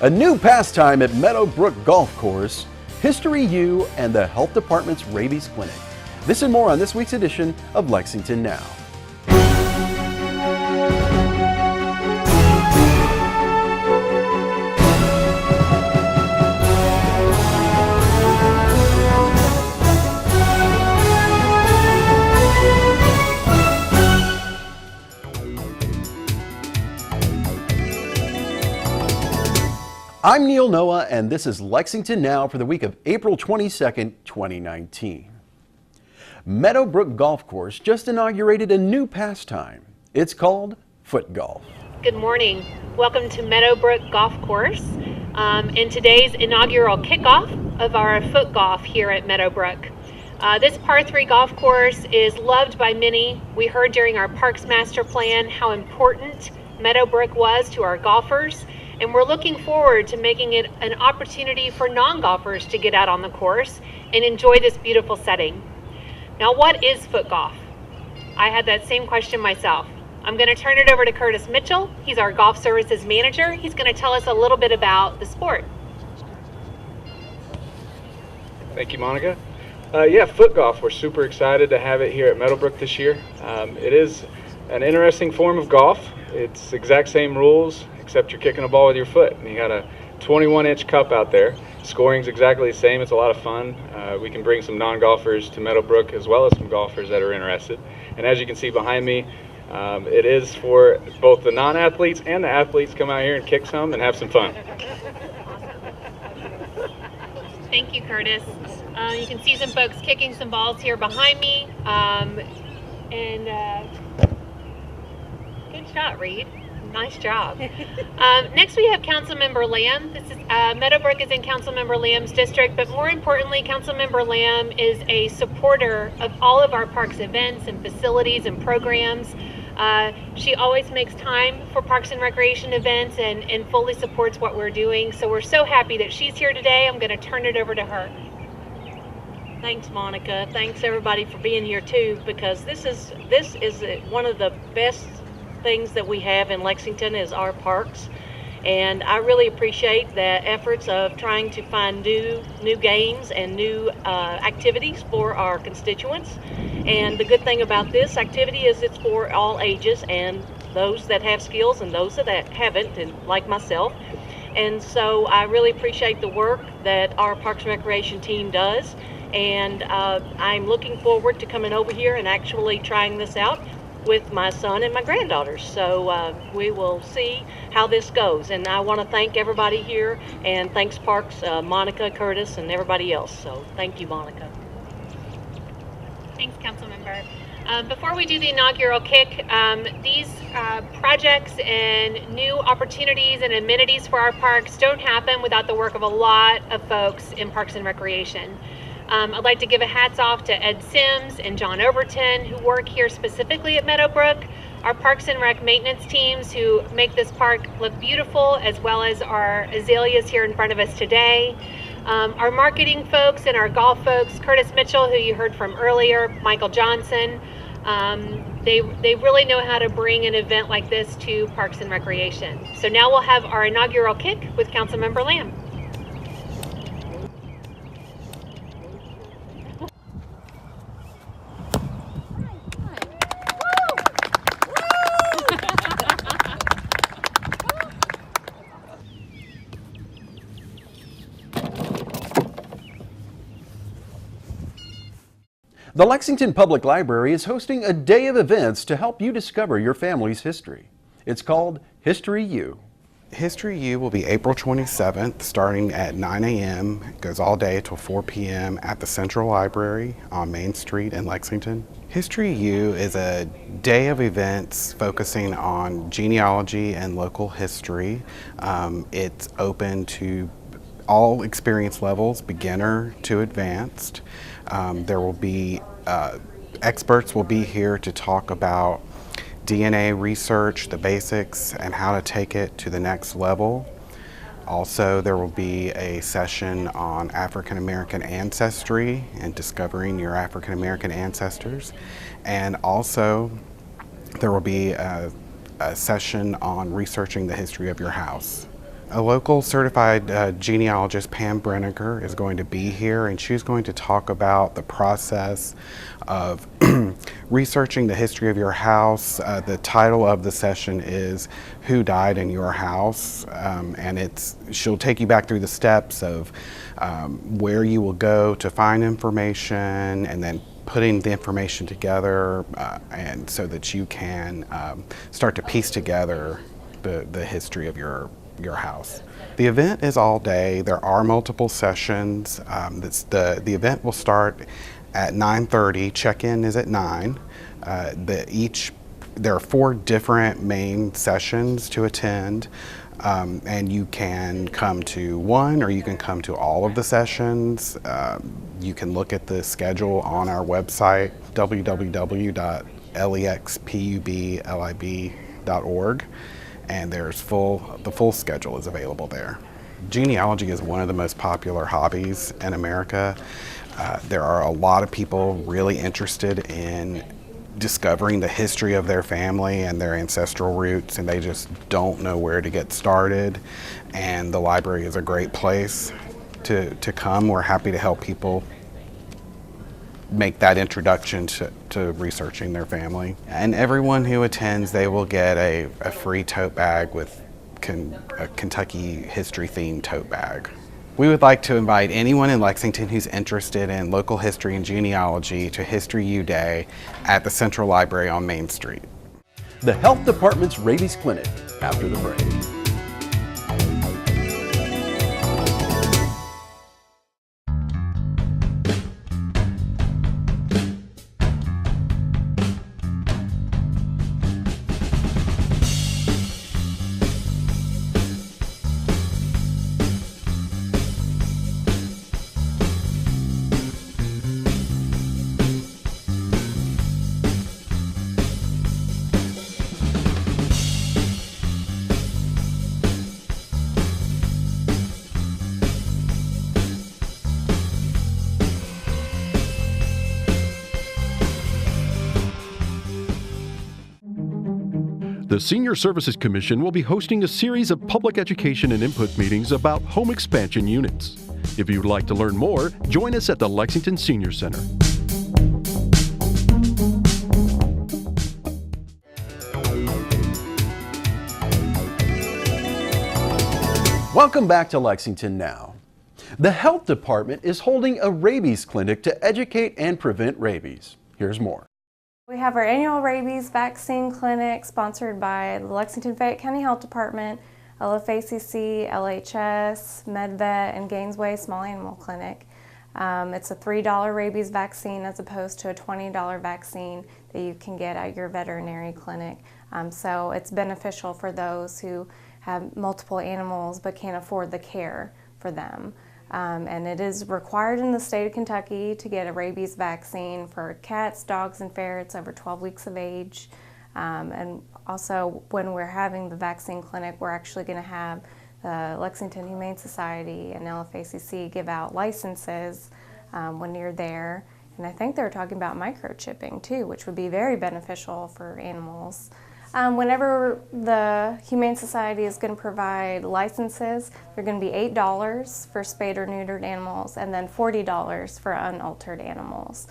A new pastime at Meadowbrook Golf Course, History U, and the Health Department's Rabies Clinic. This and more on this week's edition of Lexington Now. I'm Neil Noah, and this is Lexington Now for the week of April 22nd, 2019. Meadowbrook Golf Course just inaugurated a new pastime. It's called foot golf. Good morning. Welcome to Meadowbrook Golf Course and today's inaugural kickoff of our foot golf here at Meadowbrook. This par 3 golf course is loved by many. We heard during our Parks Master Plan how important Meadowbrook was to our golfers, and we're looking forward to making it an opportunity for non-golfers to get out on the course and enjoy this beautiful setting. Now, what is foot golf? I had that same question myself. I'm going to turn it over to Curtis Mitchell. He's our golf services manager. He's going to tell us a little bit about the sport. Thank you, Monica. Foot golf. We're super excited to have it here at Meadowbrook this year. It is an interesting form of golf. It's exact same rules, except you're kicking a ball with your foot, and you got a 21-inch cup out there. Scoring's exactly the same. It's a lot of fun. We can bring some non-golfers to Meadowbrook as well as some golfers that are interested. And as you can see behind me, it is for both the non-athletes and the athletes. Come out here and kick some and have some fun. Thank you, Curtis. You can see some folks kicking some balls here behind me. Good shot, Reed. Nice job. Next we have Councilmember Lamb. This is Meadowbrook is in Councilmember Lamb's district, but more importantly, Councilmember Lamb is a supporter of all of our parks events and facilities and programs. She always makes time for Parks and Recreation events and fully supports what we're doing. So we're so happy that she's here today. I'm going to turn it over to her. Thanks, Monica. Thanks everybody for being here too, because this is one of the best things that we have in Lexington is our parks, and I really appreciate the efforts of trying to find new games and new activities for our constituents. And the good thing about this activity is it's for all ages, and those that have skills and those that haven't, and like myself. And so I really appreciate the work that our Parks and Recreation team does, and I'm looking forward to coming over here and actually trying this out with my son and my granddaughters. So we will see how this goes. And I want to thank everybody here, and thanks Parks, Monica, Curtis, and everybody else. So thank you, Monica. Thanks, Councilmember. Before we do the inaugural kick, these projects and new opportunities and amenities for our parks don't happen without the work of a lot of folks in Parks and Recreation. I'd like to give a hats off to Ed Sims and John Overton, who work here specifically at Meadowbrook, our Parks and Rec maintenance teams who make this park look beautiful, as well as our azaleas here in front of us today, our marketing folks and our golf folks, Curtis Mitchell, who you heard from earlier, Michael Johnson. They really know how to bring an event like this to Parks and Recreation. So now we'll have our inaugural kick with Councilmember Lamb. The Lexington Public Library is hosting a day of events to help you discover your family's history. It's called History U. History U will be April 27th, starting at 9 a.m. It goes all day till 4 p.m. at the Central Library on Main Street in Lexington. History U is a day of events focusing on genealogy and local history. It's open to all experience levels, beginner to advanced. There will be experts will be here to talk about DNA research, the basics, and how to take it to the next level. Also, there will be a session on African American ancestry and discovering your African American ancestors. And also, there will be a session on researching the history of your house. A local certified genealogist, Pam Brenniger, is going to be here, and she's going to talk about the process of researching the history of your house. The title of the session is Who Died in Your House? And she'll take you back through the steps of where you will go to find information, and then putting the information together and so that you can start to piece together the history of your house. The event is all day. There are multiple sessions. The event will start at 9:30. Check-in is at 9. There are 4 different main sessions to attend, and you can come to one or you can come to all of the sessions. You can look at the schedule on our website, www.lexpublib.org. And the full schedule is available there. Genealogy is one of the most popular hobbies in America. There are a lot of people really interested in discovering the history of their family and their ancestral roots, and they just don't know where to get started. And the library is a great place to come. We're happy to help people make that introduction to researching their family. And everyone who attends, they will get a free tote bag with a Kentucky history themed tote bag. We would like to invite anyone in Lexington who's interested in local history and genealogy to History U Day at the Central Library on Main Street. The Health Department's Rabies Clinic after the break. The Senior Services Commission will be hosting a series of public education and input meetings about home expansion units. If you'd like to learn more, join us at the Lexington Senior Center. Welcome back to Lexington Now. The Health Department is holding a rabies clinic to educate and prevent rabies. Here's more. We have our annual rabies vaccine clinic sponsored by the Lexington-Fayette County Health Department, LFACC, LHS, MedVet, and Gainesway Small Animal Clinic. It's a $3 rabies vaccine as opposed to a $20 vaccine that you can get at your veterinary clinic. So it's beneficial for those who have multiple animals but can't afford the care for them. And it is required in the state of Kentucky to get a rabies vaccine for cats, dogs, and ferrets over 12 weeks of age. And also, when we're having the vaccine clinic, we're actually going to have the Lexington Humane Society and LFACC give out licenses when you're there. And I think they're talking about microchipping too, which would be very beneficial for animals. Whenever the Humane Society is going to provide licenses, they're going to be $8 for spayed or neutered animals and then $40 for unaltered animals.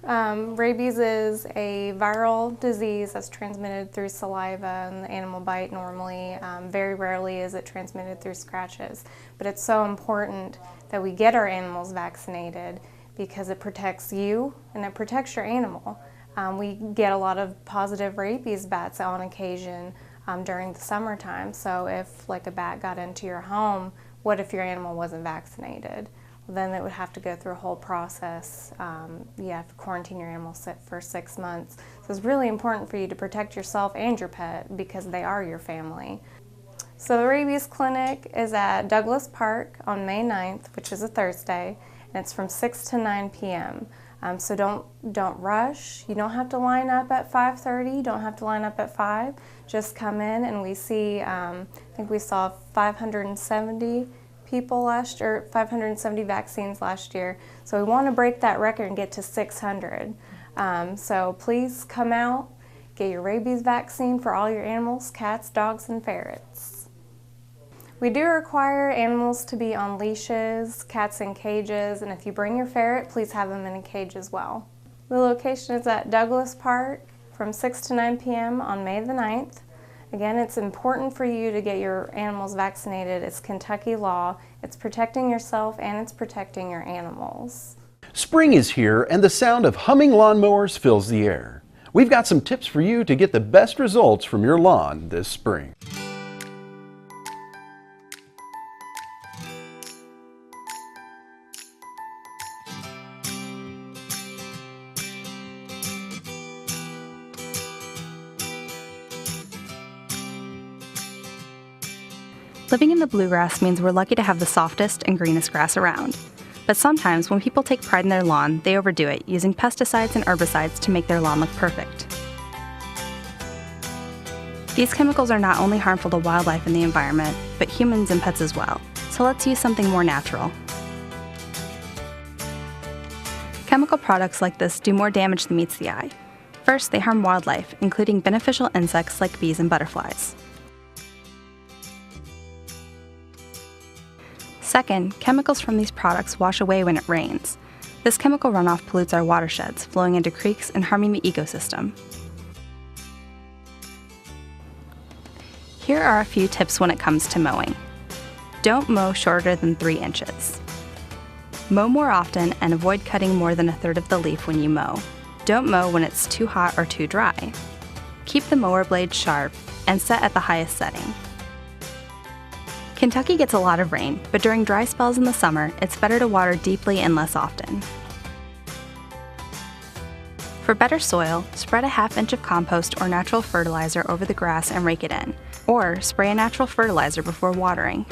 Rabies is a viral disease that's transmitted through saliva and the animal bite normally. Very rarely is it transmitted through scratches. But it's so important that we get our animals vaccinated because it protects you and it protects your animal. We get a lot of positive rabies bats on occasion during the summertime. So if like a bat got into your home, what if your animal wasn't vaccinated? Well, then it would have to go through a whole process. You have to quarantine your animal for 6 months. So it's really important for you to protect yourself and your pet because they are your family. So the rabies clinic is at Douglas Park on May 9th, which is a Thursday, and it's from 6 to 9 p.m. So don't rush. You don't have to line up at 5:30. You don't have to line up at 5. Just come in, and we see. I think we saw 570 people last year, 570 vaccines last year. So we want to break that record and get to 600. So please come out, get your rabies vaccine for all your animals, cats, dogs, and ferrets. We do require animals to be on leashes, cats in cages, and if you bring your ferret, please have them in a cage as well. The location is at Douglas Park from 6 to 9 p.m. on May the 9th. Again, it's important for you to get your animals vaccinated. It's Kentucky law. It's protecting yourself and it's protecting your animals. Spring is here and the sound of humming lawnmowers fills the air. We've got some tips for you to get the best results from your lawn this spring. Living in the bluegrass means we're lucky to have the softest and greenest grass around. But sometimes when people take pride in their lawn, they overdo it, using pesticides and herbicides to make their lawn look perfect. These chemicals are not only harmful to wildlife and the environment, but humans and pets as well. So let's use something more natural. Chemical products like this do more damage than meets the eye. First, they harm wildlife, including beneficial insects like bees and butterflies. Second, chemicals from these products wash away when it rains. This chemical runoff pollutes our watersheds, flowing into creeks and harming the ecosystem. Here are a few tips when it comes to mowing. Don't mow shorter than 3 inches. Mow more often and avoid cutting more than 1/3 of the leaf when you mow. Don't mow when it's too hot or too dry. Keep the mower blade sharp and set at the highest setting. Kentucky gets a lot of rain, but during dry spells in the summer, it's better to water deeply and less often. For better soil, spread a 1/2 inch of compost or natural fertilizer over the grass and rake it in, or spray a natural fertilizer before watering.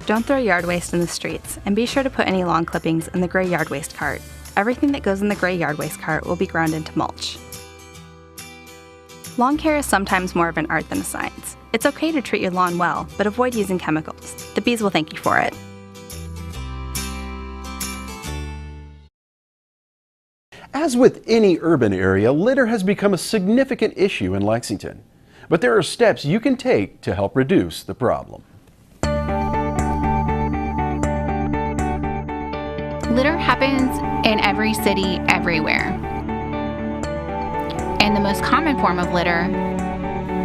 Don't throw yard waste in the streets, and be sure to put any lawn clippings in the gray yard waste cart. Everything that goes in the gray yard waste cart will be ground into mulch. Lawn care is sometimes more of an art than a science. It's okay to treat your lawn well, but avoid using chemicals. The bees will thank you for it. As with any urban area, litter has become a significant issue in Lexington. But there are steps you can take to help reduce the problem. Litter happens in every city, everywhere. And the most common form of litter,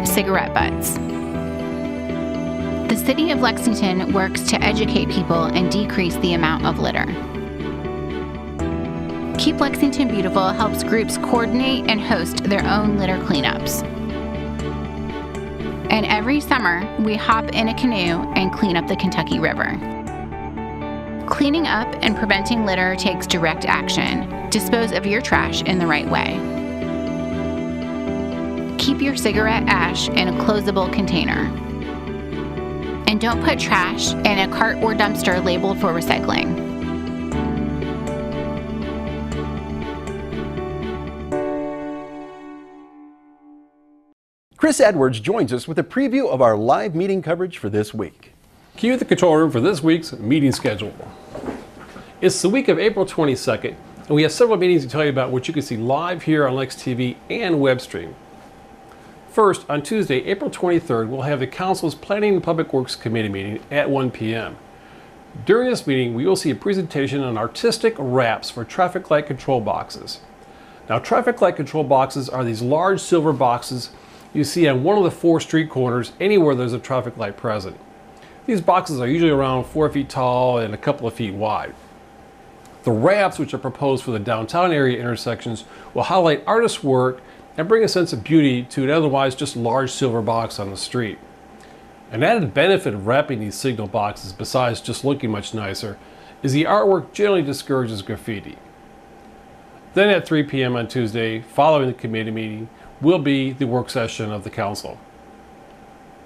cigarette butts. The City of Lexington works to educate people and decrease the amount of litter. Keep Lexington Beautiful helps groups coordinate and host their own litter cleanups. And every summer, we hop in a canoe and clean up the Kentucky River. Cleaning up and preventing litter takes direct action. Dispose of your trash in the right way. Keep your cigarette ash in a closable container. And don't put trash in a cart or dumpster labeled for recycling. Chris Edwards joins us with a preview of our live meeting coverage for this week. Cue the control room for this week's meeting schedule. It's the week of April 22nd, and we have several meetings to tell you about which you can see live here on Lex TV and Webstream. First, on Tuesday, April 23rd, we'll have the Council's Planning and Public Works Committee meeting at 1 p.m. During this meeting, we will see a presentation on artistic wraps for traffic light control boxes. Now, traffic light control boxes are these large silver boxes you see on one of the 4 street corners anywhere there's a traffic light present. These boxes are usually around 4 feet tall and a couple of feet wide. The wraps, which are proposed for the downtown area intersections, will highlight artists' work and bring a sense of beauty to an otherwise just large silver box on the street. An added benefit of wrapping these signal boxes, besides just looking much nicer, is the artwork generally discourages graffiti. Then at 3 p.m. on Tuesday, following the committee meeting, will be the work session of the council.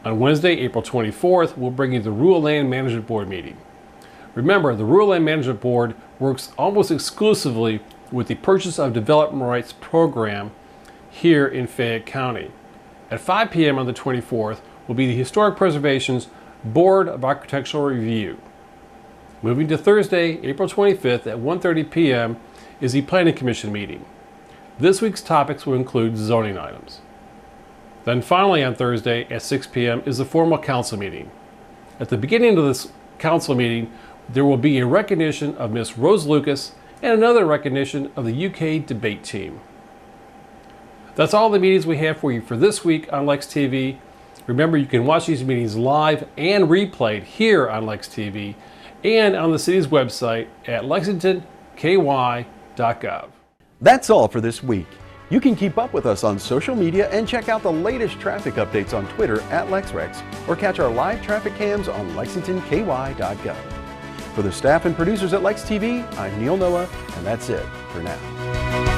On Wednesday, April 24th, we'll bring you the Rural Land Management Board meeting. Remember, the Rural Land Management Board works almost exclusively with the Purchase of Development Rights program here in Fayette County. At 5 p.m. on the 24th will be the Historic Preservation's Board of Architectural Review. Moving to Thursday, April 25th at 1:30 p.m. is the Planning Commission meeting. This week's topics will include zoning items. Then finally on Thursday at 6 p.m. is the formal council meeting. At the beginning of this council meeting, there will be a recognition of Miss Rose Lucas and another recognition of the UK debate team. That's all the meetings we have for you for this week on Lex TV. Remember, you can watch these meetings live and replayed here on Lex TV and on the city's website at lexingtonky.gov. That's all for this week. You can keep up with us on social media and check out the latest traffic updates on Twitter at LexRex or catch our live traffic cams on lexingtonky.gov. For the staff and producers at Lex TV, I'm Neil Noah, and that's it for now.